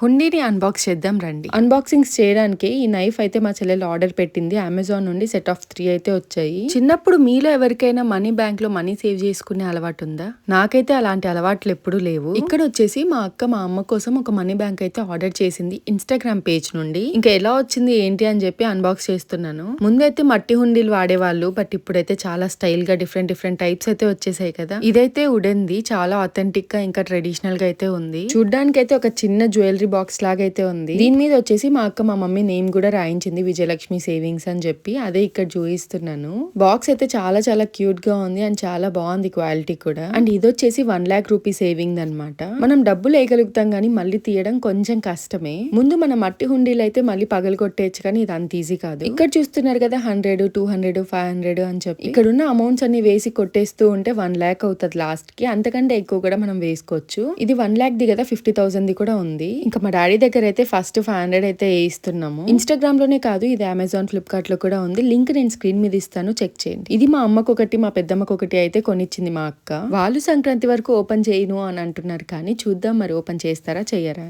హుండీని unbox చేద్దాం రండి. Unboxings చేయడానికి ఈ నైఫ్ అయితే మా చెల్లెలు ఆర్డర్ పెట్టింది. అమెజాన్ నుండి సెట్ ఆఫ్ 3 అయితే వచ్చాయి. చిన్నప్పుడు మీలో ఎవరికైనా మనీ బ్యాంక్ లో మనీ సేవ్ చేసుకునే అలవాటు ఉందా? నాకైతే అలాంటి అలవాట్లు ఎప్పుడూ లేవు. ఇక్కడ వచ్చేసి మా అక్క మా అమ్మ కోసం ఒక మనీ బ్యాంక్ అయితే ఆర్డర్ చేసింది ఇన్స్టాగ్రామ్ పేజ్ నుండి. ఇంకా ఎలా వచ్చింది ఏంటి అని చెప్పి అన్బాక్స్ చేస్తున్నాను. ముందైతే మట్టి హుండీలు వాడేవాళ్ళు, బట్ ఇప్పుడైతే చాలా స్టైల్ గా డిఫరెంట్ టైప్స్ అయితే వచ్చేసాయి కదా. ఇదైతే వుడెన్ది, చాలా అథెంటిక్ గా ఇంకా ట్రెడిషనల్ గా అయితే ఉంది. చూడ్డానికి అయితే ఒక చిన్న జ్యువెలరీ బాక్స్ లాగా అయితే ఉంది. దీని మీద వచ్చేసి మా అక్క మా మమ్మీ నేమ్ కూడా రాయించింది, విజయలక్ష్మి సేవింగ్స్ అని చెప్పి. అదే ఇక్కడ చూపిస్తున్నాను. బాక్స్ అయితే చాలా క్యూట్ గా ఉంది అండ్ చాలా బాగుంది క్వాలిటీ కూడా. అండ్ ఇది వచ్చేసి 1,00,000 రూపీస్ సేవింగ్ అనమాట. మనం డబ్బులు వేయగలుగుతాం గానీ మళ్ళీ తీయడం కొంచెం కష్టమే. ముందు మన మట్టి హుండీలు అయితే మళ్ళీ పగలు కొట్టేయచ్చు, కానీ ఇది అంత ఈజీ కాదు. ఇక్కడ చూస్తున్నారు కదా 100, 200, 500 అని చెప్పి ఇక్కడ ఉన్న అమౌంట్స్ అన్ని వేసి కొట్టేస్తూ ఉంటే 1,00,000 అవుతుంది లాస్ట్ కి. అంతకంటే ఎక్కువ కూడా మనం వేసుకోవచ్చు. ఇది 1,00,000 ది కదా, 50,000 ది కూడా ఉంది. ఇంకా మా డాడీ దగ్గర అయితే ఫస్ట్ 500 అయితే వేయిస్తున్నాము. ఇన్స్టాగ్రామ్ లోనే కాదు, ఇది అమెజాన్, ఫ్లిప్కార్ట్ లో కూడా ఉంది. లింక్ నేను స్క్రీన్ మీద ఇస్తాను, చెక్ చేయండి. ఇది మా అమ్మకు ఒకటి, మా పెద్దమ్మకు ఒకటి అయితే కొనిచ్చింది మా అక్క. వాళ్ళు సంక్రాంతి వరకు ఓపెన్ చేయను అని అంటున్నారు, కానీ చూద్దాం మరి ఓపెన్ చేస్తారా చెయ్యరా.